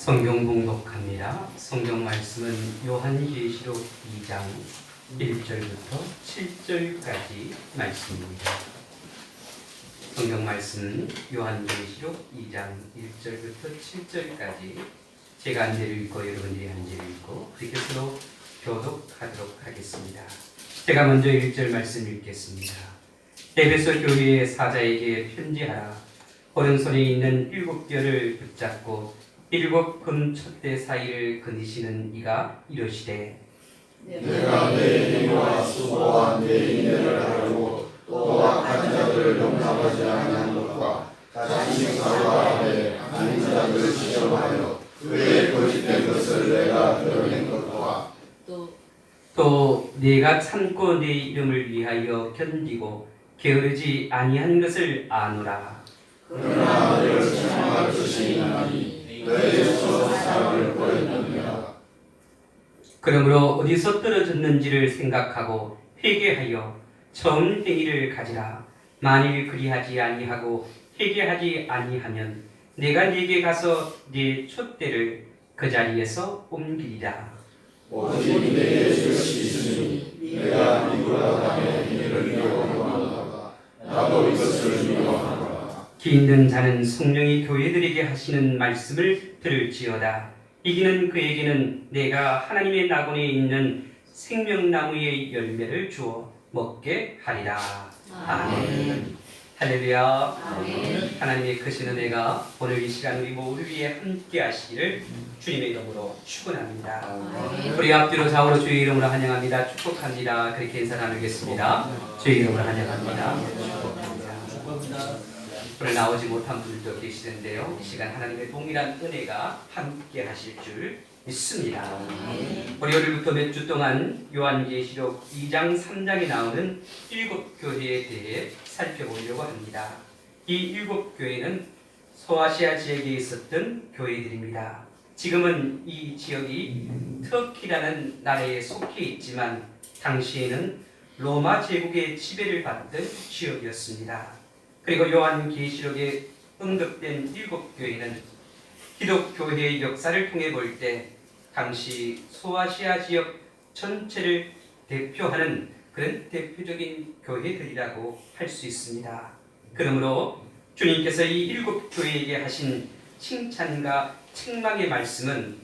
성경 봉독합니다. 성경 말씀은 요한계시록 2장 1절부터 7절까지 말씀입니다. 성경 말씀은 요한계시록 2장 1절부터 7절까지 제가 한 대로 읽고 여러분들이 한 대로 읽고 그렇게 서로 교독하도록 하겠습니다. 제가 먼저 1절 말씀 읽겠습니다. 에베소 교회의 사자에게 편지하라. 오른손에 있는 7뼈를 붙잡고 7 금촛대 사이를 거니시는 이가 이르시되 내가 내 행위와 수고와 내 인내를 알고 또 악한 자들을 용납하지 아니한 것과 자신의 가루와 앞에 아닌 자들을 시험하여 그의 거짓된 것을 내가 드러낸 것과 또 네가 참고 내 이름을 위하여 견디고 게으르지 아니한 것을 아노라. 그러나 너를 책망할 것이 있나니 너에게서 사람을 버렸느니라. 그러므로 어디서 떨어졌는지를 생각하고 회개하여 처음 행위를 가지라. 만일 그리하지 아니하고 회개하지 아니하면 내가 네게 가서 네 촛대를 그 자리에서 옮기리라. 오직 내게 줄 것이 있으니 내가 미고라 당의 행위를 미워하노라. 나도 이것을 미워하노라. 기있는 자는 성령이 교회들에게 하시는 말씀을 들을지어다. 이기는 그에게는 내가 하나님의 낙원에 있는 생명나무의 열매를 주어 먹게 하리라. 아멘. 할렐루야. 아멘. 하나님의 크신 은혜가 오늘 이 시간 우리 모두 위에 함께 하시기를 주님의 이름으로 축원합니다. 아멘. 우리 앞뒤로 좌우로 주의 이름으로 환영합니다. 축복합니다. 그렇게 인사 나누겠습니다. 주의 이름으로 환영합니다. 축복합니다. 오늘 나오지 못한 분들도 계시는데요. 이 시간 하나님의 동일한 은혜가 함께 하실 줄 믿습니다. 우리 오늘부터 몇 주 동안 요한계시록 2장 3장에 나오는 7교회에 대해 살펴보려고 합니다. 이 7교회는 소아시아 지역에 있었던 교회들입니다. 지금은 이 지역이 터키라는 나라에 속해 있지만 당시에는 로마 제국의 지배를 받던 지역이었습니다. 그리고 요한계시록에 언급된 7교회는 기독교회의 역사를 통해 볼 때 당시 소아시아 지역 전체를 대표하는 그런 대표적인 교회들이라고 할 수 있습니다. 그러므로 주님께서 이 7교회에게 하신 칭찬과 책망의 말씀은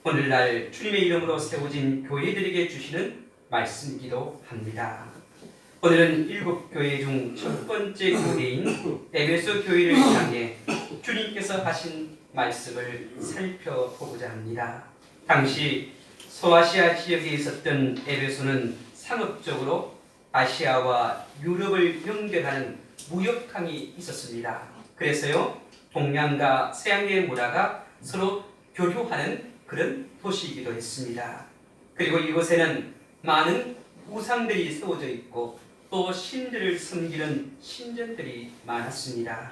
오늘날 주님의 이름으로 세워진 교회들에게 주시는 말씀이기도 합니다. 오늘은 7교회 중 첫 번째 교회인 에베소 교회를 향해 주님께서 하신 말씀을 살펴보고자 합니다. 당시 소아시아 지역에 있었던 에베소는 상업적으로 아시아와 유럽을 연결하는 무역항이 있었습니다. 그래서요, 동양과 서양의 문화가 서로 교류하는 그런 도시이기도 했습니다. 그리고 이곳에는 많은 우상들이 세워져 있고 또 신들을 섬기는 신전들이 많았습니다.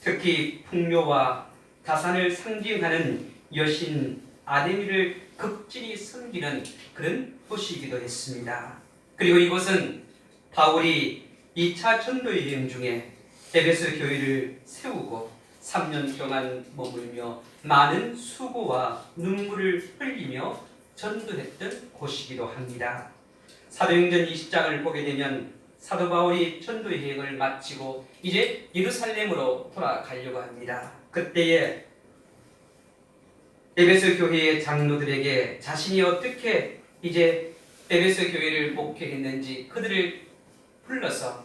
특히 풍요와 다산을 상징하는 여신 아데미를 극진히 섬기는 그런 도시이기도 했습니다. 그리고 이곳은 바울이 2차 전도 여행 중에 에베소 교회를 세우고 3년 동안 머물며 많은 수고와 눈물을 흘리며 전도했던 곳이기도 합니다. 사도행전 20장을 보게 되면 사도 바울이 전도 여행을 마치고 이제 예루살렘으로 돌아가려고 합니다. 그때에 에베소 교회의 장로들에게 자신이 어떻게 이제 에베소 교회를 목회했는지 그들을 불러서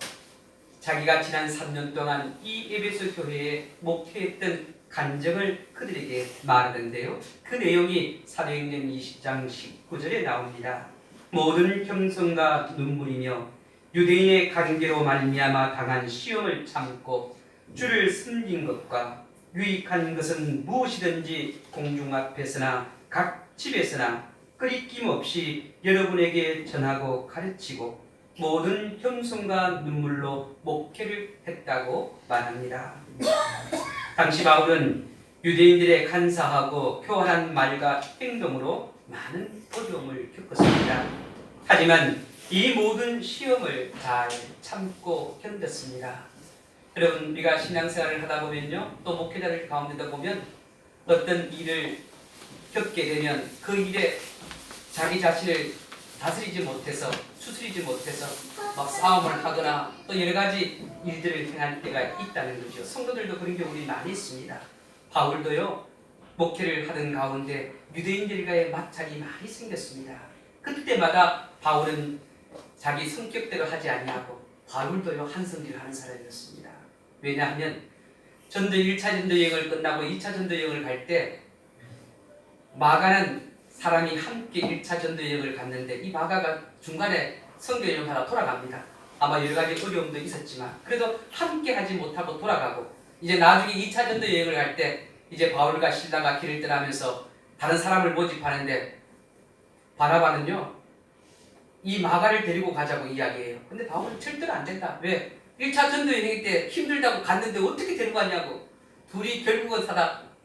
자기가 지난 3년 동안 이 에베소 교회에 목회했던 간증을 그들에게 말하는데요. 그 내용이 사도행전 20장 19절에 나옵니다. 모든 겸손과 눈물이며 유대인의 관계로 말미암아 당한 시험을 참고 주를 섬긴 것과 유익한 것은 무엇이든지 공중 앞에서나 각 집에서나 끊김 없이 여러분에게 전하고 가르치고 모든 겸손과 눈물로 목회를 했다고 말합니다. 당시 바울은 유대인들의 간사하고 교활한 말과 행동으로 많은 어려움을 겪었습니다. 하지만 이 모든 시험을 잘 참고 견뎠습니다. 여러분, 우리가 신앙생활을 하다 보면요, 또 목회자들 가운데다 보면 어떤 일을 겪게 되면 그 일에 자기 자신을 다스리지 못해서 추스리지 못해서 막 싸움을 하거나 또 여러 가지 일들을 행할 때가 있다는 거죠. 성도들도 그런 경우가 많이 있습니다. 바울도요, 목회를 하던 가운데 유대인들과의 마찰이 많이 생겼습니다. 그때마다 바울은 자기 성격대로 하지 아니하고 바울도요, 한성질을 하는 사람이었습니다. 왜냐하면 전도 1차 전도 여행을 끝나고 2차 전도 여행을 갈 때 마가는 사람이 함께 1차 전도 여행을 갔는데 이 마가가 중간에 선교 여행을 하다 돌아갑니다. 아마 여러 가지 어려움도 있었지만 그래도 함께 하지 못하고 돌아가고 이제 나중에 2차 전도 여행을 갈 때 이제 바울과 실라가 길을 떠나면서 다른 사람을 모집하는데 바나바는요, 이 마가를 데리고 가자고 이야기해요. 근데 바울은 절대로 안 된다. 왜? 1차 전도 여행 때 힘들다고 갔는데 어떻게 데리고 가냐고. 둘이 결국은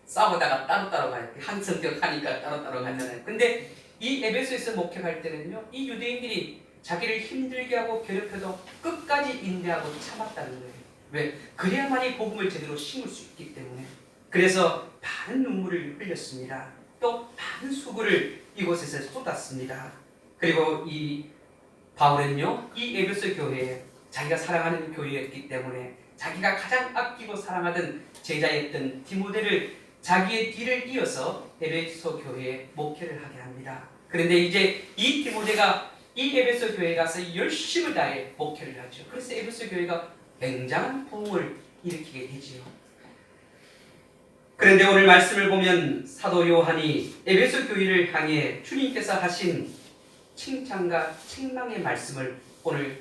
싸우다가 따로따로 가요. 한 성격 하니까 따로따로 가잖아요. 근데 이 에베소에서 목회할 때는요, 이 유대인들이 자기를 힘들게 하고 괴롭혀도 끝까지 인내하고 참았다는 거예요. 왜? 그래야만이 복음을 제대로 심을 수 있기 때문에. 그래서 많은 눈물을 흘렸습니다. 또 많은 수고를 이곳에서 쏟았습니다. 그리고 이 바울은요, 이 에베소 교회에 자기가 사랑하는 교회였기 때문에 자기가 가장 아끼고 사랑하던 제자였던 디모데를 자기의 뒤를 이어서 에베소 교회에 목회를 하게 합니다. 그런데 이제 이 디모데가 이 에베소 교회에 가서 열심을 다해 목회를 하죠. 그래서 에베소 교회가 굉장한 부흥을 일으키게 되지요. 그런데 오늘 말씀을 보면 사도 요한이 에베소 교회를 향해 주님께서 하신 칭찬과 책망의 말씀을 오늘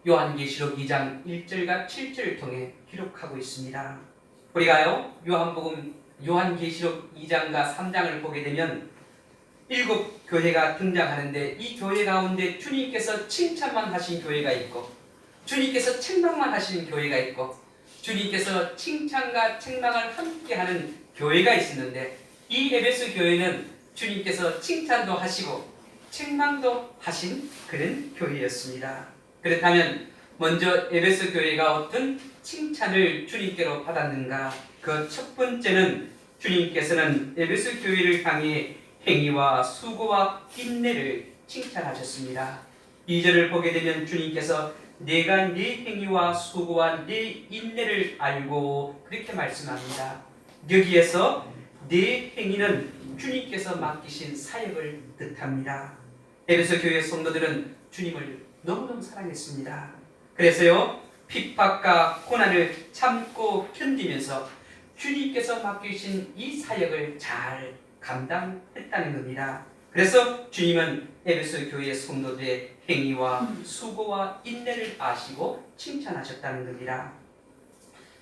요한계시록 2장 1절과 7절을 통해 기록하고 있습니다. 우리가요, 요한계시록 2장과 3장을 보게 되면 7 교회가 등장하는데 이 교회 가운데 주님께서 칭찬만 하신 교회가 있고 주님께서 책망만 하시는 교회가 있고 주님께서 칭찬과 책망을 함께하는 교회가 있었는데 이 에베소 교회는 주님께서 칭찬도 하시고 책망도 하신 그런 교회였습니다. 그렇다면 먼저 에베소 교회가 어떤 칭찬을 주님께로 받았는가? 그 첫 번째는 주님께서는 에베소 교회를 향해 행위와 수고와 인내를 칭찬하셨습니다. 2절을 보게 되면 주님께서 내가 네 행위와 수고와 네 인내를 알고 그렇게 말씀합니다. 여기에서 네 행위는 주님께서 맡기신 사역을 뜻합니다. 에베소 교회 성도들은 주님을 너무너무 사랑했습니다. 그래서요, 핍박과 고난을 참고 견디면서 주님께서 맡기신 이 사역을 잘 감당했다는 겁니다. 그래서 주님은 에베소 교회 성도들의 행위와 수고와 인내를 아시고 칭찬하셨다는 겁니다.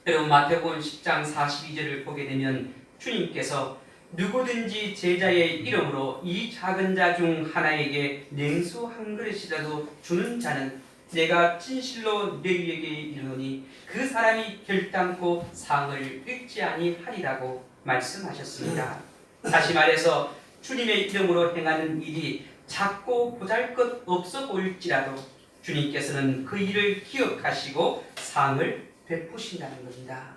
여러분, 마태복음 10장 42절을 보게 되면 주님께서 누구든지 제자의 이름으로 이 작은 자 중 하나에게 냉수 한 그릇이라도 주는 자는 내가 진실로 너희에게 이르노니 그 사람이 결단코 상을 잃지 아니하리라고 말씀하셨습니다. 다시 말해서 주님의 이름으로 행하는 일이 작고 보잘것 없어 보일지라도 주님께서는 그 일을 기억하시고 상을 베푸신다는 겁니다.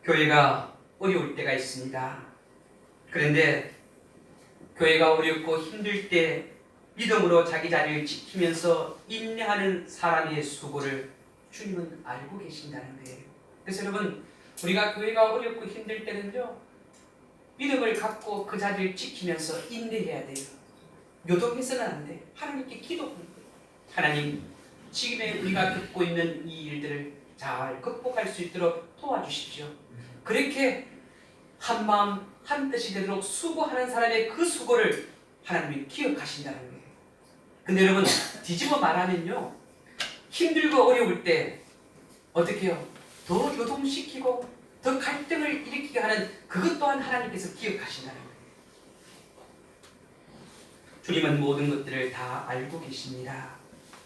교회가 어려울 때가 있습니다. 그런데 교회가 어렵고 힘들 때 믿음으로 자기 자리를 지키면서 인내하는 사람의 수고를 주님은 알고 계신다는 거예요. 그래서 여러분, 우리가 교회가 어렵고 힘들 때는요, 믿음을 갖고 그 자리를 지키면서 인내해야 돼요. 요동해서는 안 돼. 하나님께 기도하는 거예요. 하나님, 지금의 우리가 겪고 있는 이 일들을 잘 극복할 수 있도록 도와주십시오. 그렇게 한 마음 한 뜻이 되도록 수고하는 사람의 그 수고를 하나님이 기억하신다는 거예요. 근데 여러분, 뒤집어 말하면요, 힘들고 어려울 때 어떻게 해요? 더 요동시키고 더 갈등을 일으키게 하는 그것 또한 하나님께서 기억하신다는 거예요. 주님은 모든 것들을 다 알고 계십니다.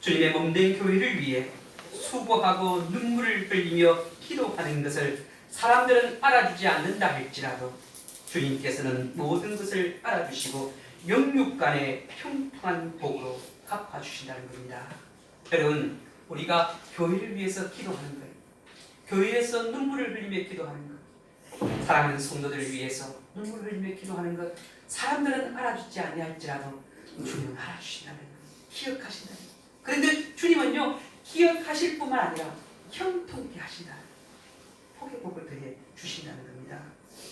주님의 몸된 교회를 위해 수고하고 눈물을 흘리며 기도하는 것을 사람들은 알아주지 않는다 할지라도 주님께서는 모든 것을 알아주시고 영육간의 평통한 복으로 갚아주신다는 겁니다. 여러분, 우리가 교회를 위해서 기도하는 거예요. 교회에서 눈물을 흘리며 기도하는 것, 사랑하는 성도들을 위해서 눈물을 흘리며 기도하는 것, 사람들은 알아주지 아니할지라도 주님은 알아주신다는 것, 기억하신다는 것. 그런데 주님은요, 기억하실 뿐만 아니라 형통케 하신다는 것, 복의 복을 더해 주신다는 겁니다.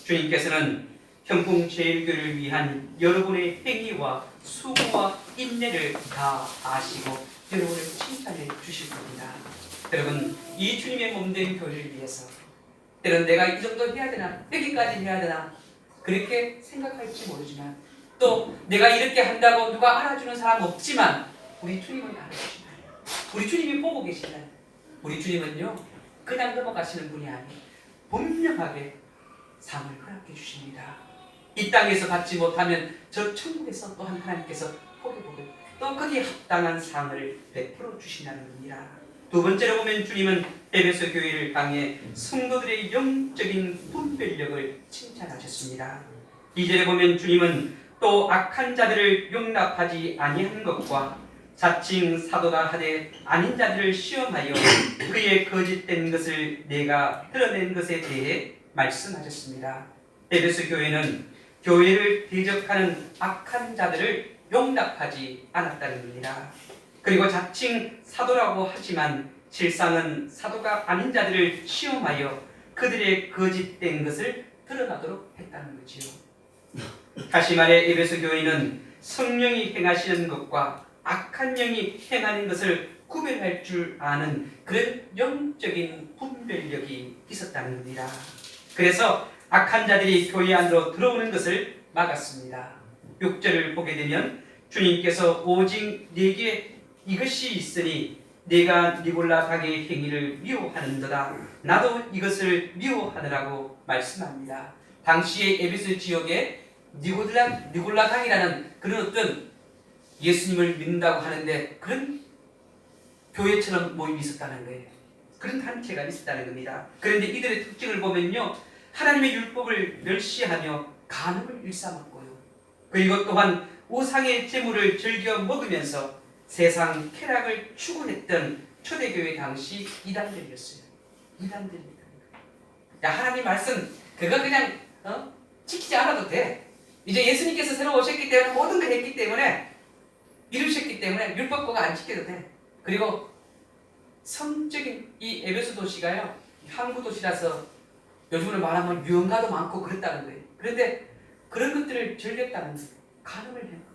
주님께서는 형풍제일교를 위한 여러분의 행위와 수고와 인내를 다 아시고 여러분을 칭찬해 주실 겁니다. 여러분, 이 주님의 몸된 교회를 위해서 때론 내가 이 정도 해야 되나, 여기까지 해야 되나 그렇게 생각할지 모르지만, 또 내가 이렇게 한다고 누가 알아주는 사람 없지만 우리 주님은 알아주신다. 우리 주님이 보고 계신다. 우리 주님은요, 그냥 넘어가시는 분이 아니에요. 분명하게 상을 허락해 주십니다. 이 땅에서 받지 못하면 저 천국에서 또한 하나님께서 복을 또 거기에 합당한 상을 베풀어 주신다는 겁니다. 두 번째로 보면 주님은 에베소 교회를 향해 성도들의 영적인 분별력을 칭찬하셨습니다. 2절에 보면 주님은 또 악한 자들을 용납하지 아니한 것과 자칭 사도다 하되 아닌 자들을 시험하여 그의 거짓된 것을 내가 드러낸 것에 대해 말씀하셨습니다. 에베소 교회는 교회를 대적하는 악한 자들을 용납하지 않았다는 겁니다. 그리고 자칭 사도라고 하지만 실상은 사도가 아닌 자들을 시험하여 그들의 거짓된 것을 드러나도록 했다는 거지요. 다시 말해 에베소 교회는 성령이 행하시는 것과 악한 영이 행하는 것을 구별할 줄 아는 그런 영적인 분별력이 있었다는 겁니다. 그래서 악한 자들이 교회 안으로 들어오는 것을 막았습니다. 6절을 보게 되면 주님께서 오직 네게 이것이 있으니 네가 니골라 당의 행위를 미워하는도다. 나도 이것을 미워하느라고 말씀합니다. 당시의 에베소 지역에 니골라 당이라는 그런 어떤 예수님을 믿는다고 하는데 그런 교회처럼 모임이 있었다는 거예요. 그런 단체가 있었다는 겁니다. 그런데 이들의 특징을 보면요, 하나님의 율법을 멸시하며 간음을 일삼았고요, 그리고 또한 우상의 제물을 즐겨 먹으면서 세상 쾌락을 추구했던 초대교회 당시 이단들이었어요. 이단들입니다. 야, 하나님 말씀 그거 그냥 지키지 않아도 돼. 이제 예수님께서 새로 오셨기 때문에 모든 걸 했기 때문에 이루셨기 때문에 율법과가 안 지켜도 돼. 그리고 성적인 이 에베소 도시가요, 항구 도시라서 요즘으로 말하면 유흥가도 많고 그랬다는 거예요. 그런데 그런 것들을 즐겼다는 거예요. 간음을 해요.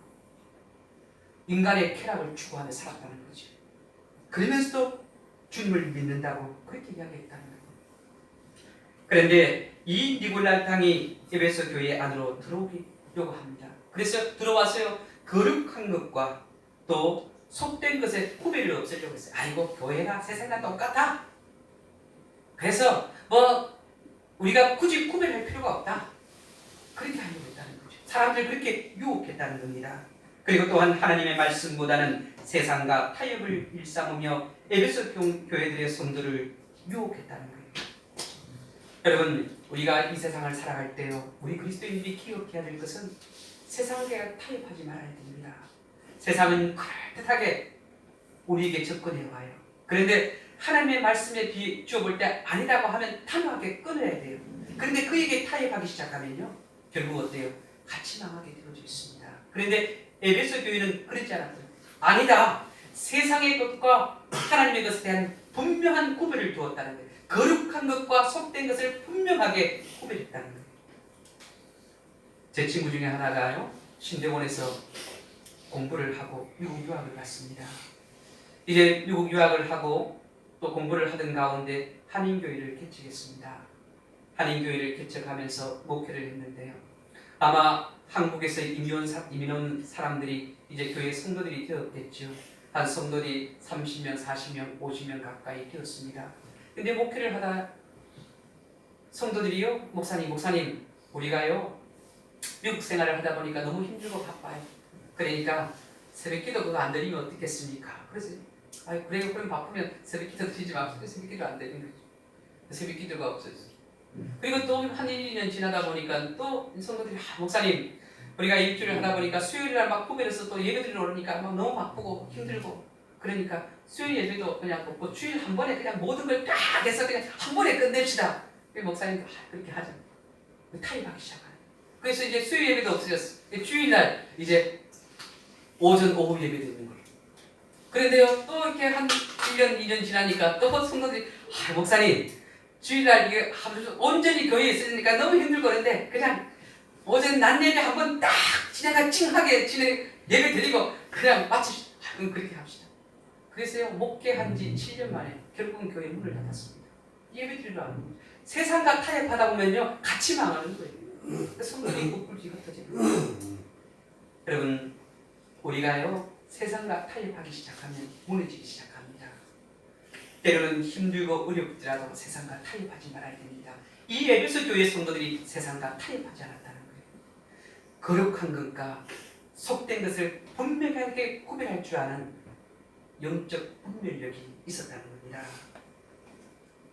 인간의 쾌락을 추구하며 살았다는 거죠. 그러면서도 주님을 믿는다고 그렇게 이야기했다는 거예요. 그런데 이 니골라 당이 에베소 교회 안으로 들어오기 요구합니다. 그래서 들어와서요, 거룩한 것과 또 속된 것의 구별을 없애려고 했어요. 아이고, 교회나 세상과 똑같아. 그래서 우리가 굳이 구별할 필요가 없다. 그렇게 하려고 했다는 거죠. 사람들 그렇게 유혹했다는 겁니다. 그리고 또한 하나님의 말씀보다는 세상과 타협을 일삼으며 에베소 교회들의 성도를 유혹했다는 거예요. 여러분, 우리가 이 세상을 살아갈 때요, 우리 그리스도인들이 기억해야 될 것은 세상과 타협하지 말아야 됩니다. 세상은 그럴듯하게 우리에게 접근해 와요. 그런데 하나님의 말씀에 비추어 볼 때 아니라고 하면 단호하게 끊어야 돼요. 그런데 그에게 타협하기 시작하면요, 결국 어때요? 같이 망하게 되어져 있습니다. 그런데 에베소 교회는 그렇지 않았어요. 아니다. 세상의 것과 하나님의 것에 대한 분명한 구별을 두었다는 거예요. 거룩한 것과 속된 것을 분명하게 구별했다는 거예요. 제 친구 중에 하나가요, 신대원에서 공부를 하고 미국 유학을 갔습니다. 이제 미국 유학을 하고 또 공부를 하던 가운데 한인교회를 개척했습니다. 한인교회를 개척하면서 목회를 했는데요, 아마 한국에서 이민 온 사람들이 이제 교회 성도들이 되었겠죠. 한 성도들이 30명, 40명, 50명 가까이 되었습니다. 근데 목회를 하다 성도들이요, 목사님, 우리가요 미국 생활을 하다 보니까 너무 힘들고 바빠요. 그러니까 새벽기도 그거 안 드리면 어떻겠습니까? 그래서 그래요, 그럼 바쁘면 새벽기도 드리지 맙시다. 새벽기도 안 드리는 거죠. 새벽기도가 없어졌어요. 그리고 또 한 1년 지나다 보니까 또 성도들이 목사님, 우리가 일주일을 하다 보니까 수요일날 막 구별해서 또 예배드리러 오니까 막 너무 바쁘고 힘들고, 그러니까 수요일 예배도 그냥 없고 주일 한 번에 그냥 모든 걸 딱 해서 그냥 한 번에 끝냅시다. 목사님도 그렇게 하죠. 타협하기 시작하는. 그래서 이제 수요 예배도 없어졌어. 주일날 이제 오전 오후 예배도 있는 거예요. 그런데요, 또 이렇게 한 1년 2년 지나니까 또 성도들이 목사님 주일날 이게 하루 종일 온전히 교회에 있으니까 너무 힘들고 그런데 그냥 오전 낮 예배 한번 딱 진행하 찡하게 진행 예배 드리고 그냥 마치 그럼 그렇게 합시다. 그래서요, 목회한 지 7년 만에 결국은 교회 문을 닫았습니다. 예배 드리러 안 합니다. 세상과 타협하다 보면요, 같이 망하는 거예요. 성도들이 꿀꿀이 흩어지는 거예요. 여러분, 우리가요, 세상과 타협하기 시작하면 무너지기 시작합니다. 때로는 힘들고 어렵더라도 세상과 타협하지 말아야 됩니다. 이 에베소 교회 성도들이 세상과 타협하지 않았다는 거예요. 거룩한 것과 속된 것을 분명하게 구별할 줄 아는 영적 분별력이 있었다는 겁니다.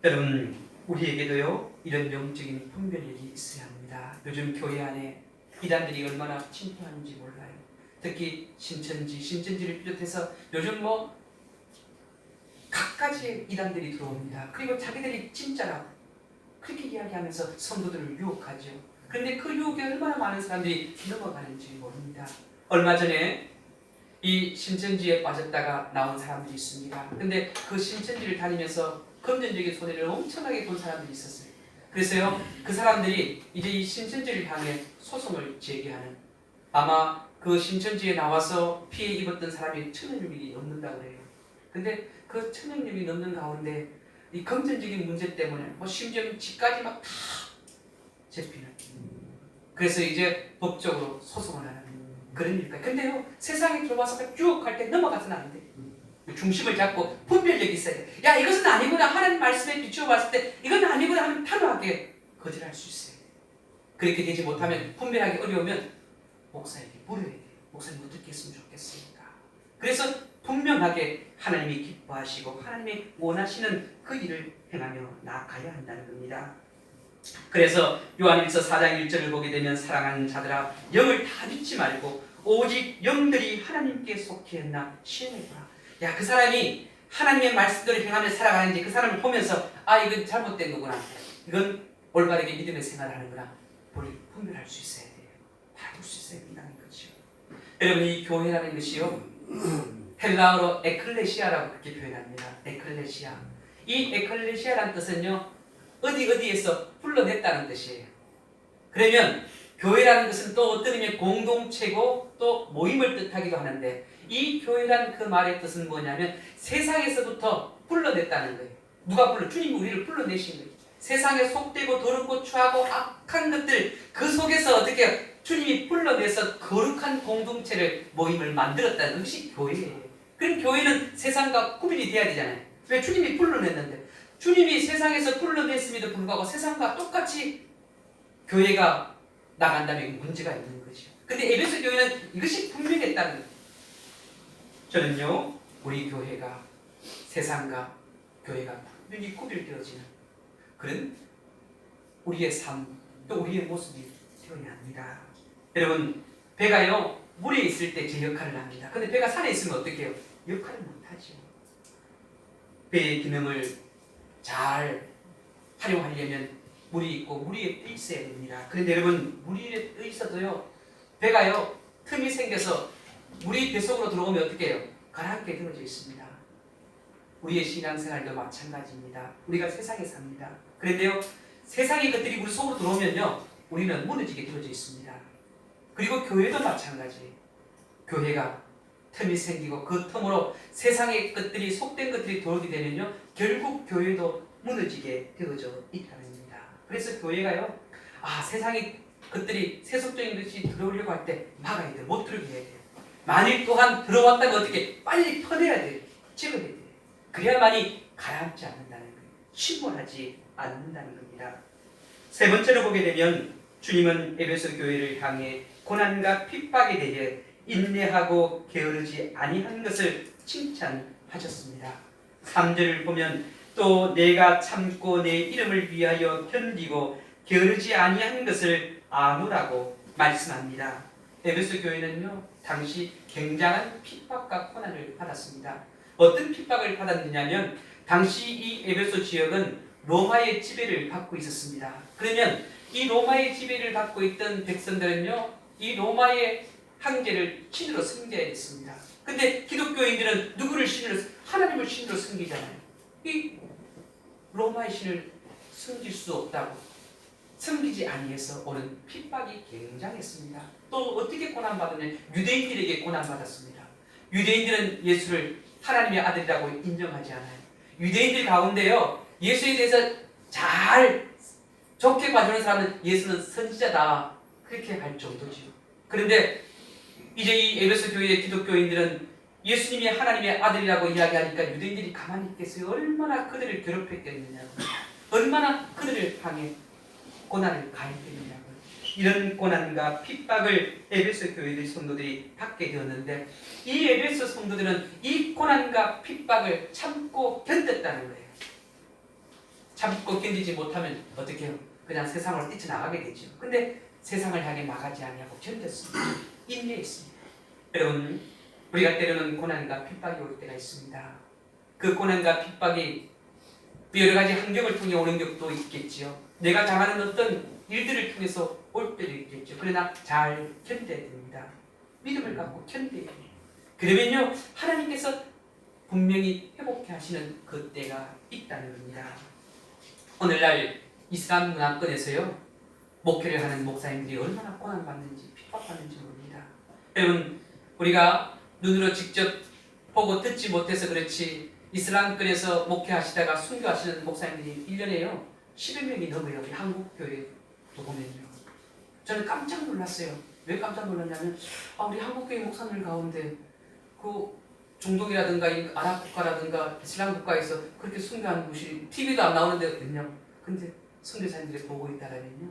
여러분, 우리에게도요, 이런 영적인 분별력이 있어야 합니다. 요즘 교회 안에 이단들이 얼마나 침투하는지 몰라요. 특히 신천지를 비롯해서 요즘 각가지 이단들이 들어옵니다. 그리고 자기들이 진짜라고 그렇게 이야기하면서 성도들을 유혹하죠. 그런데 그 유혹에 얼마나 많은 사람들이 넘어가는지 모릅니다. 얼마 전에 이 신천지에 빠졌다가 나온 사람들이 있습니다. 근데 그 신천지를 다니면서 금전적인 손해를 엄청나게 본 사람들이 있었어요. 그래서요, 그 사람들이 이제 이 신천지를 향해 소송을 제기하는, 아마 그 신천지에 나와서 피해 입었던 사람이 1000명이 넘는다고 해요. 근데 그 1000명이 넘는 가운데 이 금전적인 문제 때문에 심지어 집까지 막 다 잡히는. 그래서 이제 법적으로 소송을 하는 그런 일까요. 근데요, 세상에 들어와서 쭉 갈 때 넘어가서는 안 돼. 중심을 잡고 분별력이 있어야 돼. 야, 이것은 아니구나. 하나님 말씀에 비추어 봤을 때 이건 아니구나 하면 단호하게 거절할 수 있어요. 그렇게 되지 못하면, 분별하기 어려우면 목사에게 물어야 돼요. 목사님 어떻게 했으면 좋겠습니까? 그래서 분명하게 하나님이 기뻐하시고 하나님이 원하시는 그 일을 행하며 나아가야 한다는 겁니다. 그래서 요한일서 4장 1절을 보게 되면, 사랑하는 자들아, 영을 다 믿지 말고 오직 영들이 하나님께 속했나 시험해보라. 야, 그 사람이 하나님의 말씀대로 행하며 살아가는지 그 사람을 보면서 이건 잘못된 거구나, 이건 올바르게 믿음의 생활을 하는구나, 분별할 수 있어야 돼요. 볼 수 있어야 된다는 거죠. 여러분, 이 교회라는 것이요, 헬라어로 에클레시아라고 그렇게 표현합니다. 에클레시아. 이 에클레시아라는 뜻은요, 어디에서 불러냈다는 뜻이에요. 그러면 교회라는 것은 또 어떤 의미의 공동체고 또 모임을 뜻하기도 하는데, 이 교회라는 그 말의 뜻은 뭐냐면 세상에서부터 불러냈다는 거예요. 누가 주님이 우리를 불러내신 거예요. 세상에 속되고 더럽고 추하고 악한 것들, 그 속에서 어떻게 주님이 불러내서 거룩한 공동체를, 모임을 만들었다는 것이 교회예요. 그럼 교회는 세상과 구별이 돼야 되잖아요. 왜? 주님이 불러냈는데. 주님이 세상에서 불러냈음에도 불구하고 세상과 똑같이 교회가 나간다면 문제가 있는 거죠. 근데 에베소 교회는 이것이 분명했다는 거예요. 저는요, 우리 교회가 세상과 교회가 분명히 구별되어지는 그런 우리의 삶, 또 우리의 모습이 되어야 합니다. 여러분, 배가요, 물에 있을 때 제 역할을 합니다. 근데 배가 산에 있으면 어떻게 해요? 역할을 못하죠. 배의 기능을 잘 활용하려면 물이 있고 물 위에 떠 있어야 됩니다. 그런데 여러분, 물 위에 떠 있어도요, 배가요, 틈이 생겨서 물이 뱃속으로 들어오면 어떻게 해요? 가라앉게 되어져 있습니다. 우리의 신앙생활도 마찬가지입니다. 우리가 세상에 삽니다. 그런데요, 세상의 것들이 우리 속으로 들어오면요, 우리는 무너지게 되어져 있습니다. 그리고 교회도 마찬가지예요. 교회가 틈이 생기고 그 틈으로 세상의 것들이, 속된 것들이 들어오게 되면요, 결국 교회도 무너지게 되어져 있다는 겁니다. 그래서 교회가요, 세상의 것들이, 세속적인 것이 들어오려고 할 때 막아야 돼요. 못 들어오게 해야 돼요. 만일 또한 들어왔다면 어떻게 빨리 퍼내야 돼요. 찍어야 돼요. 그래야만이 가라앉지 않는다는 거예요. 침몰하지 않는다는 겁니다. 세 번째로 보게 되면, 주님은 에베소 교회를 향해 고난과 핍박에 대해 인내하고 게으르지 아니한 것을 칭찬하셨습니다. 3절을 보면, 또 내가 참고 내 이름을 위하여 견디고 게으르지 아니한 것을 아노라고 말씀합니다. 에베소 교회는요, 당시 굉장한 핍박과 고난을 받았습니다. 어떤 핍박을 받았느냐면, 당시 이 에베소 지역은 로마의 지배를 받고 있었습니다. 그러면 이 로마의 지배를 받고 있던 백성들은요, 이 로마의 황제를 신으로 섬겨야 했습니다. 근데 기독교인들은 누구를 신으로, 하나님을 신으로 섬기잖아요. 이 로마의 신을 섬길 수 없다고, 섬기지 아니해서 오는 핍박이 굉장했습니다. 또 어떻게 고난받느냐? 유대인들에게 고난받았습니다. 유대인들은 예수를 하나님의 아들이라고 인정하지 않아요. 유대인들 가운데요, 예수에 대해서 잘 좋게 봐주는 사람은 예수는 선지자다, 그렇게 할 정도지요. 그런데 이제 이 에베소 교회의 기독교인들은 예수님이 하나님의 아들이라고 이야기하니까 유대인들이 가만히 있겠어요? 얼마나 그들을 괴롭혔겠느냐고, 얼마나 그들을 향해 고난을 가했겠느냐고. 이런 고난과 핍박을 에베소 교회의 성도들이 받게 되었는데, 이 에베소 성도들은 이 고난과 핍박을 참고 견뎠다는 거예요. 참고 견디지 못하면 어떻게 해요? 그냥 세상으로 뛰쳐나가게 되죠. 근데 세상을 향해 나가지 아니하고 견뎠습니다. 인내했습니다. 여러분, 우리가 때로는 고난과 핍박이 올 때가 있습니다. 그 고난과 핍박이 여러 가지 환경을 통해 오는 것도 있겠지요. 내가 당하는 어떤 일들을 통해서 올 때도 있겠죠. 그러나 잘 견뎌야 됩니다. 믿음을 갖고 견뎌야 됩니다. 그러면요, 하나님께서 분명히 회복해 하시는 그 때가 있다는 겁니다. 오늘날 이슬람 문화권에서요, 목회를 하는 목사님들이 얼마나 고난받는지, 핍박받는지 모릅니다. 여러분, 우리가 눈으로 직접 보고 듣지 못해서 그렇지, 이슬람권에서 목회하시다가 순교하시는 목사님들이 1년에요 10여 명이 넘어요. 우리 한국 교회도 보면요. 저는 깜짝 놀랐어요. 왜 깜짝 놀랐냐면, 우리 한국 교회 목사님 가운데 그 중동이라든가 아랍 국가라든가 이슬람 국가에서 그렇게 순교하는 곳이 TV도 안 나오는데 있냐? 근데 선교사님들이 보고 있다라면요,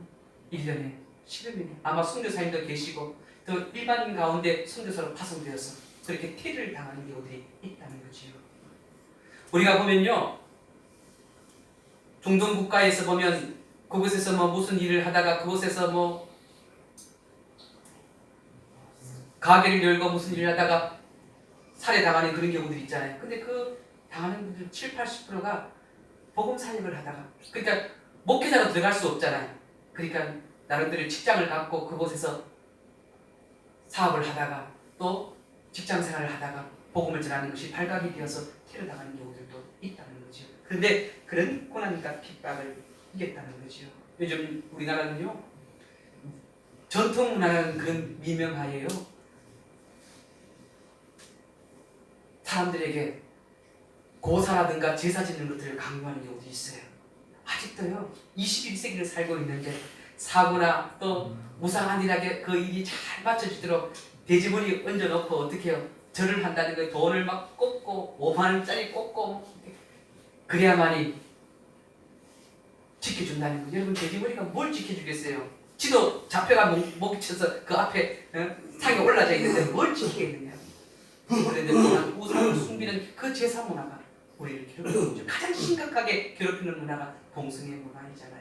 1년에 10여 명이, 아마 선교사님도 계시고 또 일반인 가운데 선교사로 파송되어서 그렇게 퇴를 당하는 경우들이 있다는 거지요. 우리가 보면요, 중동 국가에서 보면 그곳에서 뭐 무슨 일을 하다가 그곳에서 뭐 가게를 열고 무슨 일을 하다가 살해당하는 그런 경우들이 있잖아요. 근데 그 당하는 분들 70~80%가 복음 사역을 하다가, 그러니까 목회자로 들어갈 수 없잖아요. 그러니까 나름대로 직장을 갖고 그곳에서 사업을 하다가 또 직장 생활을 하다가 복음을 전하는 것이 발각이 되어서 테러당하는 경우들도 있다는 거죠. 그런데 그런 고난과 핍박을 이겼다는 거죠. 요즘 우리나라는요, 전통 문화라는 그런 미명하에요, 사람들에게 고사라든가 제사 짓는 것들을 강요하는 경우도 있어요. 아직도요, 21세기를 살고 있는데 사고나 또 무상한 일하게 그 일이 잘 맞춰지도록 돼지머리 얹어놓고 어떻게 해요? 절을 한다는 거, 돈을 막 꽂고 5만원짜리 꽂고 그래야만이 지켜준다는 거. 여러분, 돼지머리가 뭘 지켜주겠어요? 지도 잡혀가 목이 쳐서 그 앞에 상에 올라져 있는데 뭘 지키겠느냐. 그런데 우상을 숨기는 그 제사 문화가 우리를 괴롭히는 거죠. 가장 심각하게 괴롭히는 문화가 동성애 문화이잖아요.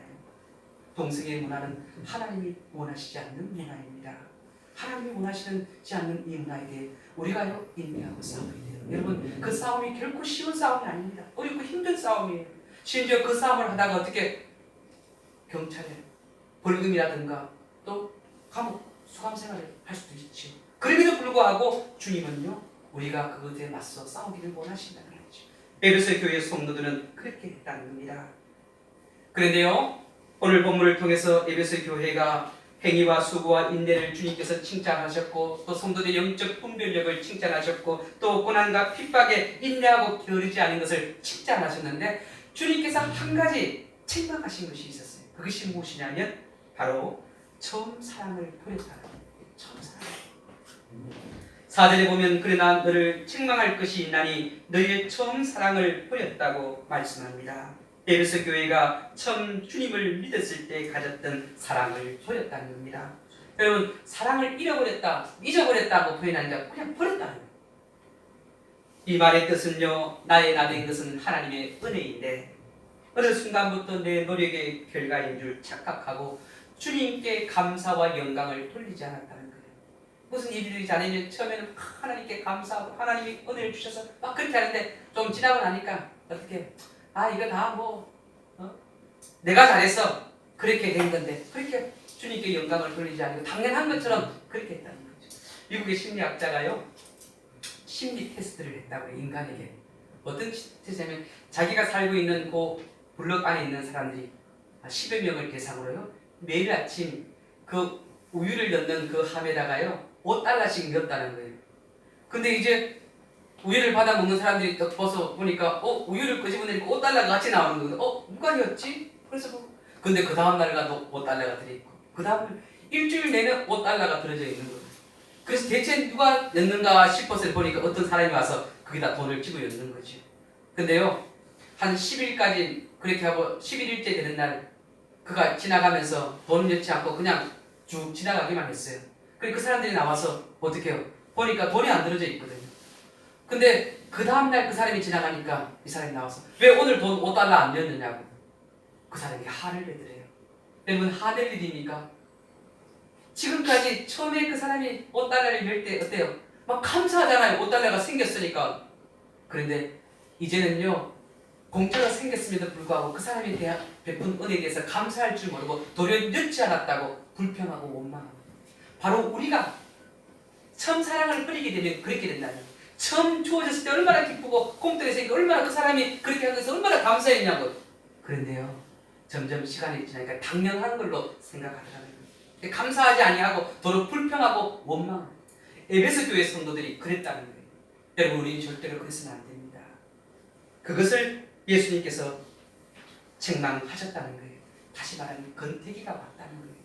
동성애 문화는 하나님이 원하시지 않는 문화입니다. 하나님이 원하시지 않는 이 문화에 대해 우리가 인내하고 싸워야 돼요. 여러분, 그 싸움이 결코 쉬운 싸움이 아닙니다. 어렵고 힘든 싸움이에요. 심지어 그 싸움을 하다가 어떻게 경찰에 벌금이라든가 또 감옥 수감 생활을 할 수도 있죠. 그럼에도 불구하고 주님은요, 우리가 그것에 맞서 싸우기를 원하신다는 거죠. 에베소 교회 성도들은 그렇게 했다는 겁니다. 그런데요, 오늘 본문을 통해서 에베소 교회가 행위와 수고와 인내를 주님께서 칭찬하셨고, 또 성도들의 영적 분별력을 칭찬하셨고, 또 고난과 핍박에 인내하고 게으르지 않은 것을 칭찬하셨는데, 주님께서 한 가지 책망하신 것이 있었어요. 그것이 무엇이냐면 바로 처음 사랑을 버렸다는 거예요. 처음 사랑. 4절에 보면 그러나 너를 책망할 것이 있나니 너희의 처음 사랑을 버렸다고 말씀합니다. 에베소 교회가 처음 주님을 믿었을 때 가졌던 사랑을 버렸다는 겁니다. 여러분, 사랑을 잃어버렸다, 잊어버렸다고 표현하는 게 그냥 버렸다는 거예요. 이 말의 뜻은요, 나의 나된 것은 하나님의 은혜인데 어느 순간부터 내 노력의 결과인 줄 착각하고 주님께 감사와 영광을 돌리지 않았다는 거예요. 무슨 일들이 자네면 처음에는 하나님께 감사하고 하나님이 은혜를 주셔서 막 그렇게 하는데 좀 지나고 나니까 어떻게 이거 다 내가 잘했어, 그렇게 된 건데 그렇게 주님께 영광을 돌리지 않고 당연한 것처럼 그렇게 했다는 거죠. 미국의 심리학자가요 심리 테스트를 했다고요. 인간에게 어떤 테스트냐면 자기가 살고 있는 그 블록 안에 있는 사람들이 10여 명을 대상으로요 매일 아침 그 우유를 넣는 그 함에다가요 $5씩 넣었다는 거예요. 근데 이제 우유를 받아 먹는 사람들이 딱 벗어 보니까 우유를 끄집어내니까 $5가 같이 나오는 거예요. 누가 넣었지? 그래서 근데 그 다음 날 가도 $5가 들어있고 그 다음 일주일 내내 $5가 들어져 있는 거예요. 그래서 대체 누가 넣는가 싶어서 보니까 어떤 사람이 와서 거기다 돈을 집어 넣는 거죠. 근데요 한 10일까지 그렇게 하고 11일째 되는 날 그가 지나가면서 돈 넣지 않고 그냥 쭉 지나가기만 했어요. 그리고 그 사람들이 나와서 어떻게 해요? 보니까 돈이 안 들어져 있거든요. 근데 그 다음날 그 사람이 지나가니까 이 사람이 나와서 왜 오늘 돈 $5 안 넣었느냐고 그 사람이 화를 내더래요. 여러분 화낼 일입니까? 지금까지 처음에 그 사람이 $5를 넣을 때 어때요? 막 감사하잖아요. $5가 생겼으니까. 그런데 이제는요 공짜가 생겼음에도 불구하고 그 사람에 대한 베푼 은혜에 대해서 감사할 줄 모르고 도리어 넣지 않았다고 불평하고 원망하고 바로 우리가 처음 사랑을 뿌리게 되면 그렇게 된다는 거예요. 처음 주어졌을 때 얼마나 기쁘고 공들여 생기고 얼마나 그 사람이 그렇게 한 것을 얼마나 감사했냐고. 그런데요 점점 시간이 지나니까 당연한 걸로 생각하더라고요. 감사하지 아니하고 도로 불평하고 원망. 에베소 교회 성도들이 그랬다는 거예요. 여러분 우리는 절대로 그래서는 안 됩니다. 그것을 예수님께서 책망하셨다는 거예요. 다시 말하면 건태기가 왔다는 거예요.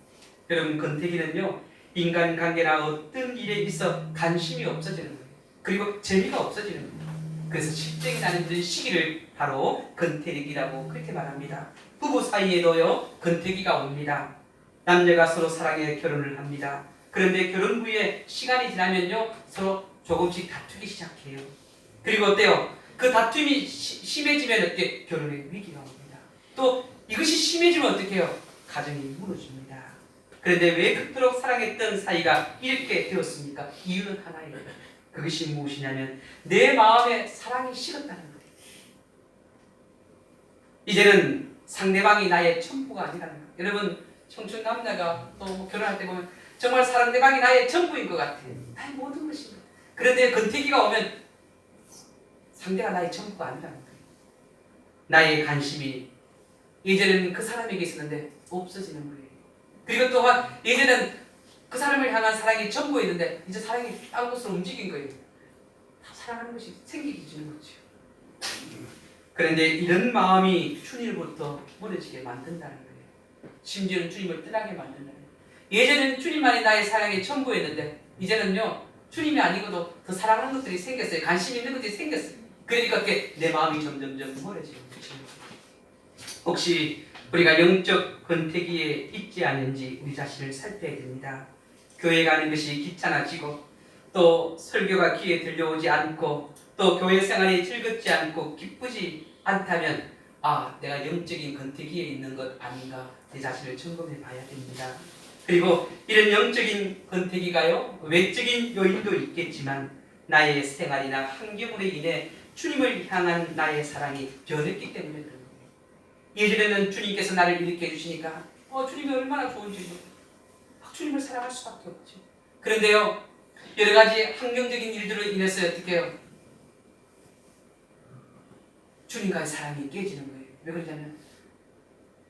여러분 건태기는요 인간관계나 어떤 일에 있어 관심이 없어지는 거예요. 그리고 재미가 없어지는 거예요. 그래서 실증이 나는 이런 시기를 바로 건태기라고 그렇게 말합니다. 부부 사이에도요 건태기가 옵니다. 남녀가 서로 사랑해 결혼을 합니다. 그런데 결혼 후에 시간이 지나면요 서로 조금씩 다투기 시작해요. 그리고 어때요? 그 다툼이 심해지면 어떻게 결혼의 위기가 옵니다. 또 이것이 심해지면 어떻게 해요? 가정이 무너집니다. 그런데 왜 그토록 사랑했던 사이가 이렇게 되었습니까? 이유는 하나예요. 그것이 무엇이냐면 내 마음에 사랑이 식었다는 거예요. 이제는 상대방이 나의 전부가 아니라는 거예요. 여러분 청춘 남자가 또 결혼할 때 보면 정말 상대방이 나의 전부인 것 같아요. 나의 모든 것입니다. 그런데 건태기가 오면 상대가 나의 전부가 아니라는 거예요. 나의 관심이 예전에는 그 사람에게 있었는데 없어지는 거예요. 그리고 또한 예전에는 그 사람을 향한 사랑이 전부였는데 이제 사랑이 다른 곳으로 움직인 거예요. 다 사랑하는 것이 생기게 주는 거죠. 그런데 이런 마음이 주님으로부터 멀어지게 만든다는 거예요. 심지어는 주님을 떠나게 만든다는 거예요. 예전에는 주님만이 나의 사랑의 전부였는데 이제는요 주님이 아니고도 더 사랑하는 것들이 생겼어요. 관심 있는 것들이 생겼어요. 그러니까 내 마음이 점점점 멀어지는 거죠. 혹시 우리가 영적 권태기에 있지 않은지 우리 자신을 살펴야 됩니다. 교회 가는 것이 귀찮아지고 또 설교가 귀에 들려오지 않고 또 교회 생활이 즐겁지 않고 기쁘지 않다면 내가 영적인 권태기에 있는 것 아닌가 내 자신을 점검해 봐야 됩니다. 그리고 이런 영적인 권태기가요 외적인 요인도 있겠지만 나의 생활이나 환경으로 인해 주님을 향한 나의 사랑이 변했기 때문에 그런 거예요. 예전에는 주님께서 나를 일으켜 주시니까 주님이 얼마나 좋은지 주님을 사랑할 수밖에 없죠. 그런데요 여러 가지 환경적인 일들로 인해서 어떻게 해요? 주님과의 사랑이 깨지는 거예요. 왜 그러냐면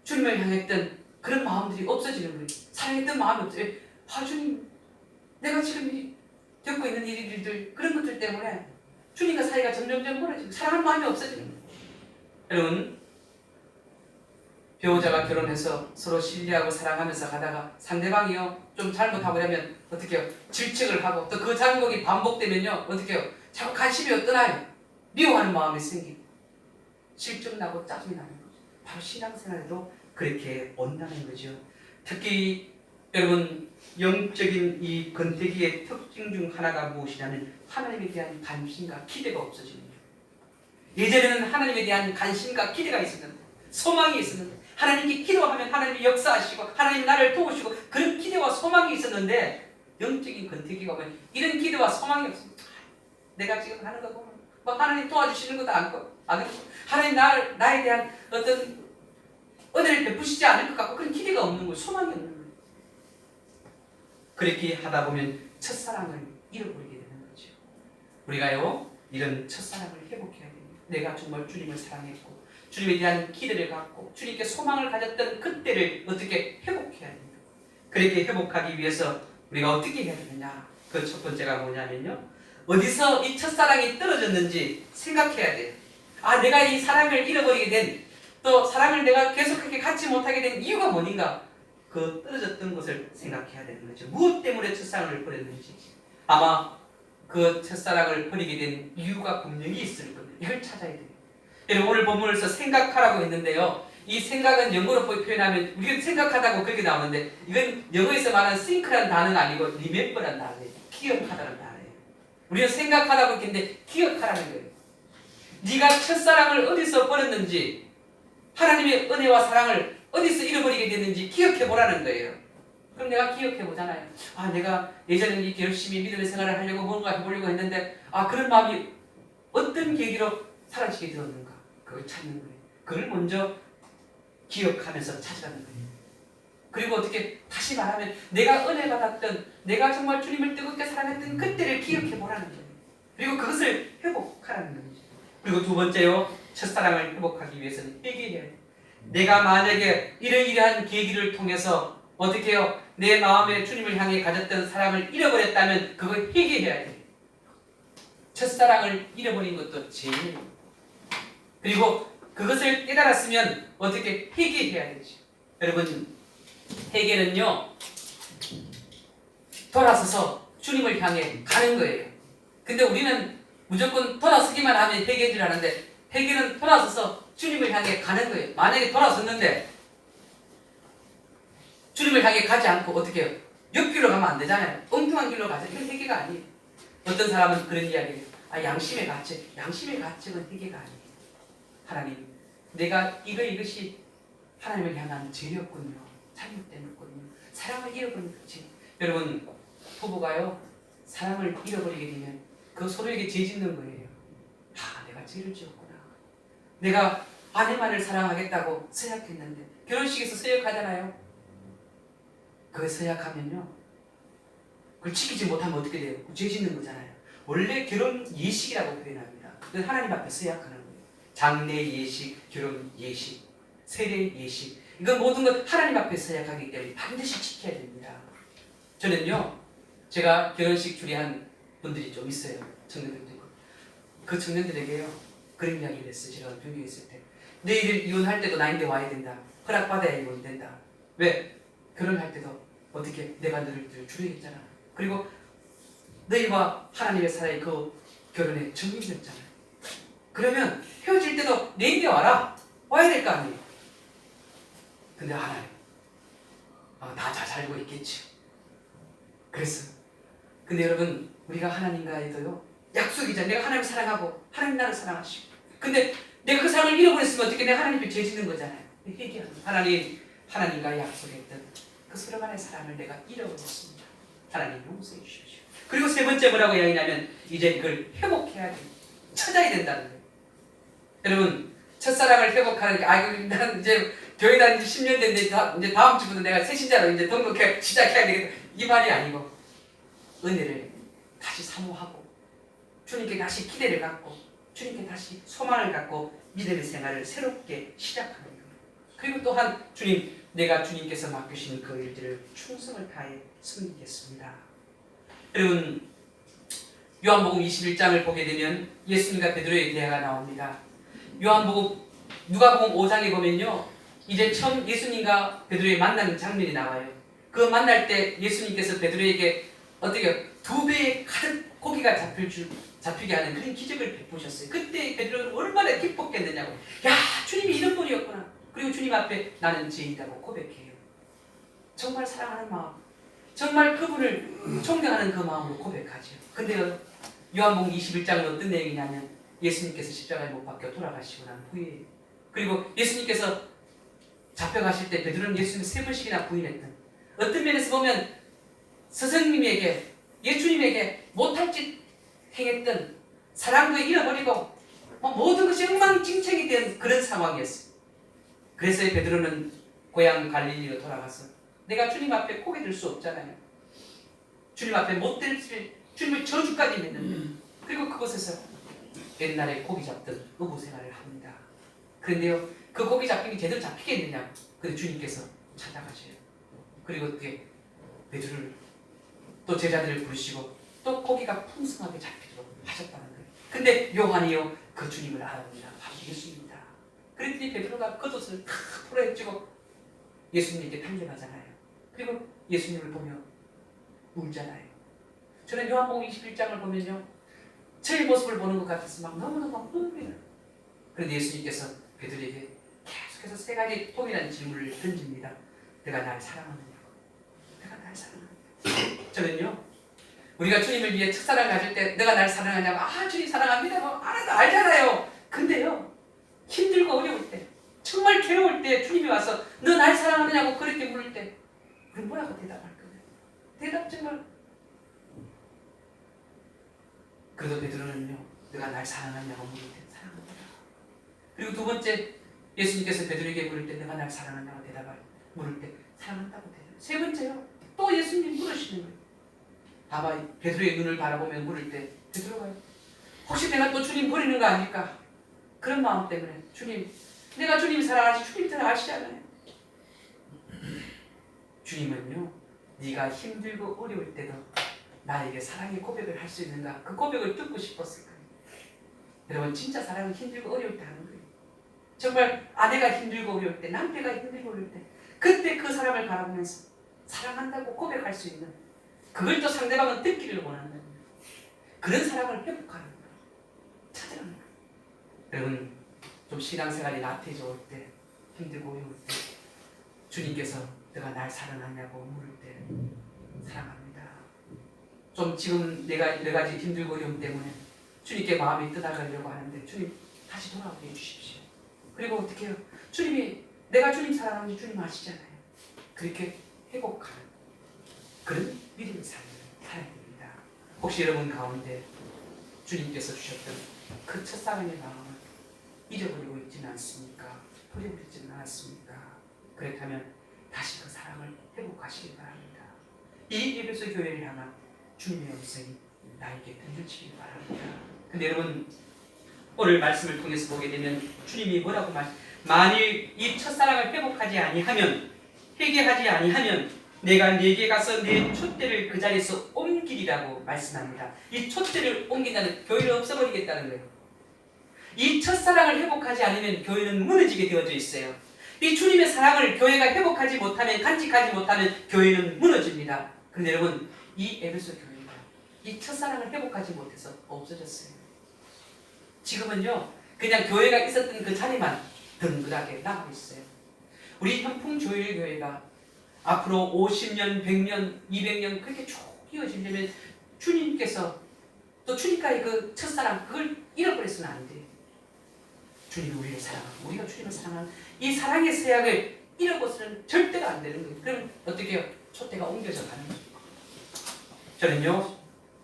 주님을 향했던 그런 마음들이 없어지는 거예요. 사랑했던 마음이 없어요. 주님 내가 지금 겪고 있는 일들 그런 것들 때문에 주님과 사이가 점점점 멀어지고 사랑하는 마음이 없어지는 거예요. 여러분 배우자가 결혼해서 서로 신뢰하고 사랑하면서 가다가 상대방이요 좀 잘못하고 하면 어떻게 해요? 질책을 하고 또 그 잘못이 반복되면요 어떻게 해요? 자꾸 관심이 떠나요. 미워하는 마음이 생기고 실증나고 짜증이 나는 거죠. 바로 신앙생활에도 그렇게 온다는 거죠. 특히 여러분 영적인 이 권태기의 특징 중 하나가 무엇이냐면 하나님에 대한 관심과 기대가 없어지는 거예요. 예전에는 하나님에 대한 관심과 기대가 있었는데 소망이 있었는데 하나님께 기도하면 하나님이 역사하시고 하나님 나를 도우시고 그런 기대와 소망이 있었는데 영적인 권태기가 오면 이런 기대와 소망이 없습니다. 내가 지금 하는 거 보면 하나님 도와주시는 것도 않고 하나님 나에 대한 어떤 은혜를 베푸시지 않을 것 같고 그런 기대가 없는 거예요. 소망이 없는 거예요. 그렇게 하다 보면 첫사랑을 잃어버리게 되는 거죠. 우리가요 이런 첫사랑을 회복해야 됩니다. 내가 정말 주님을 사랑했고 주님에 대한 기대를 갖고 주님께 소망을 가졌던 그때를 어떻게 회복해야 됩니다. 그렇게 회복하기 위해서 우리가 어떻게 해야 되느냐. 그 첫 번째가 뭐냐면요, 어디서 이 첫사랑이 떨어졌는지 생각해야 돼요. 아, 내가 이 사랑을 잃어버리게 된, 또 사랑을 내가 계속 그렇게 갖지 못하게 된 이유가 뭐인가, 그 떨어졌던 것을 생각해야 되는 거죠. 무엇 때문에 첫사랑을 버렸는지. 아마 그 첫사랑을 버리게 된 이유가 분명히 있을 겁니다. 이걸 찾아야 돼요. 여러분, 오늘 본문에서 생각하라고 했는데요, 이 생각은 영어로 표현하면 우리가 생각하다고 그렇게 나오는데, 이건 영어에서 말하는 think라는 단어는 아니고 remember라는 단어예요. 기억하다는 단어예요. 우리는 생각하라고 했는데 기억하라는 거예요. 네가 첫사랑을 어디서 버렸는지, 하나님의 은혜와 사랑을 어디서 잃어버리게 됐는지 기억해보라는 거예요. 그럼 내가 기억해보잖아요. 아, 내가 예전에 이렇게 열심히 믿음의 생활을 하려고 뭔가 해보려고 했는데, 아, 그런 마음이 어떤 계기로 사라지게 되었는가, 그걸 찾는 거예요. 그걸 먼저 기억하면서 찾아가는 거예요. 그리고 어떻게 다시 말하면 내가 은혜 받았던, 내가 정말 주님을 뜨겁게 사랑했던 그때를 기억해보라는 거예요. 그리고 그것을 회복하라는 거죠. 그리고 두 번째요, 첫사랑을 회복하기 위해서는 회개해야 돼요. 내가 만약에 이러이러한 계기를 통해서 어떻게 해요? 내 마음에 주님을 향해 가졌던 사랑을 잃어버렸다면 그걸 회개해야 돼요. 첫사랑을 잃어버린 것도 죄예요. 그리고 그것을 깨달았으면 어떻게 회개해야 되죠. 여러분, 회개는요, 돌아서서 주님을 향해 가는 거예요. 근데 우리는 무조건 돌아서기만 하면 회개인 줄 아는데, 회개는 돌아서서 주님을 향해 가는 거예요. 만약에 돌아섰는데 주님을 향해 가지 않고 어떻게 해요? 옆길로 가면 안 되잖아요. 엉뚱한 길로 가죠. 이건 회개가 아니에요. 어떤 사람은 그런 이야기를 해요. 아, 양심의 가책. 양심의 가책은 회개가 아니에요. 하나님, 내가 이것이 하나님을 향한 죄였군요. 잘못됐군요. 사랑을 잃어버린 거지. 여러분, 부부가요, 사랑을 잃어버리게 되면 그 서로에게 죄 짓는 거예요. 아, 내가 죄를 지었구나. 내가 아내만을 사랑하겠다고 서약했는데, 결혼식에서 서약하잖아요. 그 서약하면요, 그걸 지키지 못하면 어떻게 돼요? 죄 짓는 거잖아요. 원래 결혼 예식이라고 표현합니다. 그건 하나님 앞에 서약하는 거예요. 장례 예식, 결혼 예식, 세례 예식, 이건 모든 것 하나님 앞에 서약하기 때문에 반드시 지켜야 됩니다. 저는요, 제가 결혼식 주례한 분들이 좀 있어요. 청년들도 있고. 그 청년들에게요, 그런 이야기를 했어요. 제가 교육에 있을 때. 너희들 이혼할 때도 나인데 와야 된다. 허락받아야 이혼이 된다. 왜? 결혼할 때도 어떻게 내가 너를 주례했잖아. 그리고 너희와 하나님의 사이의 그 결혼에 정리됐잖아요. 그러면 헤어질 때도 내인데 와라. 와야 될 거 아니에요. 근데 하나님, 나 잘 살고 있겠지. 그랬어. 근데 여러분, 우리가 하나님과에도요, 약속이잖아요. 내가 하나님을 사랑하고 하나님 나를 사랑하시고. 근데 내가 그 사랑을 잃어버렸으면 어떻게 내가 하나님께 죄 짓는 거잖아요. 회개하는 하나님, 하나님과 약속했던 그 서로 간의 사랑을 내가 잃어버렸습니다. 하나님 용서해 주십시오. 그리고 세 번째 뭐라고 이야기하냐면, 이제 이걸 회복해야 돼요. 찾아야 된다는 거예요. 여러분, 첫사랑을 회복하는 게, 나는 이제 교회 다닌 지 10년 됐는데 이제 다음 주부터 내가 새신자로 이제 등록해 시작해야 되겠다, 이 말이 아니고, 은혜를 다시 사모하고 주님께 다시 기대를 갖고 주님께 다시 소망을 갖고 믿음의 생활을 새롭게 시작하는 거예요. 그리고 또한 주님, 내가 주님께서 맡기신 그 일들을 충성을 다해 섬기겠습니다. 여러분, 요한복음 21장을 보게 되면 예수님과 베드로의 대화가 나옵니다. 요한복음, 누가복음 5장에 보면요, 이제 처음 예수님과 베드로의 만나는 장면이 나와요. 그 만날 때 예수님께서 베드로에게 어떻게 2배의 가득 고기가 잡히게 하는 그런 기적을 베푸셨어요. 그때 베드로는 얼마나 기뻤겠느냐고. 야, 주님이 이런 분이었구나. 그리고 주님 앞에 나는 죄인이라고 고백해요. 정말 사랑하는 마음, 정말 그분을 존경하는 그 마음으로 고백하죠. 근데요, 요한복음 21장은 어떤 내용이냐면, 예수님께서 십자가에 못 박혀 돌아가시고 난 후에, 그리고 예수님께서 잡혀가실 때 베드로는 예수님을 3번씩이나 부인했던, 어떤 면에서 보면 스승님에게, 예수님에게 못할 짓 행했던, 사랑도 잃어버리고 모든 것이 엉망진창이 된 그런 상황이었어요. 그래서 베드로는 고향 갈릴리로 돌아가서 내가 주님 앞에 고개 들 수 없잖아요. 주님 앞에 못 들 수, 주님을 저주까지 했는데 그리고 그곳에서 옛날에 고기 잡던 의무 생활을 합니다. 그런데요, 그 고기 잡힌 게 제대로 잡히겠느냐? 근데 주님께서 찾아가셔요. 그리고 어떻게 베드로를 또 제자들을 부르시고 또 고기가 풍성하게 잡히도록 하셨다는 거예요. 근데 요한이요, 그 주님을 알아봅니다. 바로 예수입니다. 그랬더니 베드로가 겉옷을 탁 풀어헤치고 예수님께 달려가잖아요. 그리고 예수님을 보며 울잖아요. 저는 요한복음 21장을 보면요, 저의 모습을 보는 것 같아서 막 너무너무 흥분해요. 그런데 예수님께서 베드로에게 계속해서 세 가지 동일한 질문을 던집니다. 내가 날 사랑하느냐고. 내가 날 사랑하느냐고. 저는요, 우리가 주님을 위해 첫사랑 가질 때 내가 날 사랑하냐고, 아 주님 사랑합니다 뭐 알잖아요. 근데요, 힘들고 어려울 때, 정말 괴로울 때 주님이 와서 너 날 사랑하느냐고 그렇게 물을 때 우리 뭐라고 대답할 거예요? 대답 정말. 그래도 베드로는요, 내가 날 사랑하냐고 물을 때 사랑합니다. 그리고 두 번째, 예수님께서 베드로에게 물을 때 내가 날 사랑하냐고 물을 때 사랑한다고 대답해요. 세 번째요, 또 예수님이 물으시는 거예요. 봐봐, 베드로의 눈을 바라보며 물을 때 베드로가 혹시 내가 또 주님 버리는 거 아닐까? 그런 마음 때문에 주님, 내가 주님 사랑하시, 주님 잘 아시잖아요. 주님은요, 네가 힘들고 어려울 때도 나에게 사랑의 고백을 할 수 있는가? 그 고백을 듣고 싶었을 거예요. 여러분, 진짜 사랑은 힘들고 어려울 때 하는 거예요. 정말 아내가 힘들고 어려울 때, 남편가 힘들고 어려울 때, 그때 그 사람을 바라보면서 사랑한다고 고백할 수 있는, 그걸 또 상대방은 듣기를 원하는 그런 사랑을 회복하는 거예요. 찾아가는 거예요. 여러분, 좀 신앙생활이 나태해져 올 때, 힘들고 어려울 때, 주님께서 내가 날 사랑하냐고 물을 때 사랑합니다. 좀 지금 내가 여러 가지 힘들고 어려움 때문에 주님께 마음이 떠나가려고 하는데 주님 다시 돌아오게 해주십시오. 그리고 어떻게 해요? 주님이 내가 주님 사랑하는지 주님 아시잖아요. 그렇게 회복하는 그런 믿음의 삶을 살아야 됩니다. 혹시 여러분 가운데 주님께서 주셨던 그 첫사랑의 마음을 잊어버리고 있지는 않습니까? 버리고 있지는 않았습니까? 그렇다면 다시 그 사랑을 회복하시기 바랍니다. 이 에베소 교회를 향한 주님의 음성이 나에게 들려지기 바랍니다. 근데 여러분, 오늘 말씀을 통해서 보게 되면 주님이 뭐라고 만일 이 첫사랑을 회복하지 아니하면, 회개하지 아니하면 내가 네게 가서 내 촛대를 그 자리에서 옮기리라고 말씀합니다. 이 촛대를 옮긴다는, 교회를 없애버리겠다는 거예요. 이 첫사랑을 회복하지 않으면 교회는 무너지게 되어져 있어요. 이 주님의 사랑을 교회가 회복하지 못하면, 간직하지 못하면 교회는 무너집니다. 그런데 여러분, 이 에베소 교회가 이 첫사랑을 회복하지 못해서 없어졌어요. 지금은요, 그냥 교회가 있었던 그 자리만 든든하게 남아 있어요. 우리 현풍조일교회가 앞으로 50년, 100년, 200년 그렇게 쭉 이어지려면 주님께서 또 주님과의 그 첫사랑, 그걸 잃어버려서는 안 돼요. 주님이 우리를 사랑하고 우리가 주님을 사랑하는 이 사랑의 서약을 잃어버려서는 절대로 안 되는 거예요. 그럼 어떻게 해요? 촛대가 옮겨져 가는 거죠. 저는요,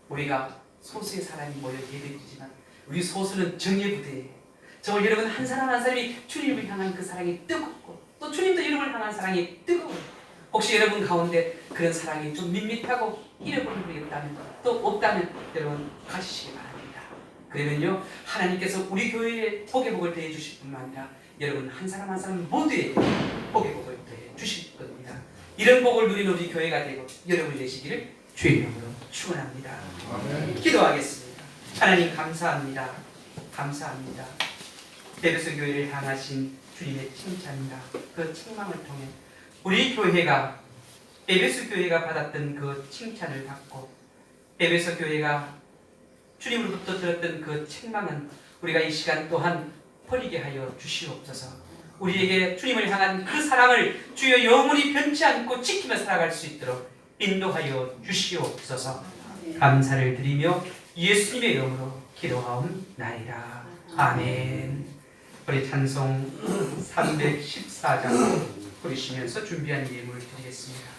우리가 소수의 사람이 모여 예배드리지만 우리 소수는 정예부대예요. 정말 여러분 한 사람 한 사람이 주님을 향한 그 사랑이 뜨겁고 또 주님도 여러분을 향한 사랑이 뜨거워요. 혹시 여러분 가운데 그런 사랑이 좀 밋밋하고 잃어버리고 있다면, 또 없다면 여러분 가시시기 바랍니다. 그러면요, 하나님께서 우리 교회에 복의 복을 더해 주실 뿐만 아니라 여러분 한 사람 한 사람 모두에게 복의 복을 더해 주실 겁니다. 이런 복을 누리는 우리 교회가 되고 여러분이 되시기를 주의 이름으로 축원합니다. 기도하겠습니다. 하나님 감사합니다. 감사합니다. 에베소 교회를 향하신 주님의 칭찬이나 그 책망을 통해 우리 교회가, 에베소 교회가 받았던 그 칭찬을 받고 에베소 교회가 주님으로부터 들었던 그 책망은 우리가 이 시간 또한 버리게 하여 주시옵소서. 우리에게 주님을 향한 그 사랑을 주여 영원히 변치 않고 지키며 살아갈 수 있도록 인도하여 주시옵소서. 감사를 드리며 예수님의 이름으로 기도하옵나이다. 아멘. 우리 찬송 314장 부르시면서 준비한 예물을 드리겠습니다.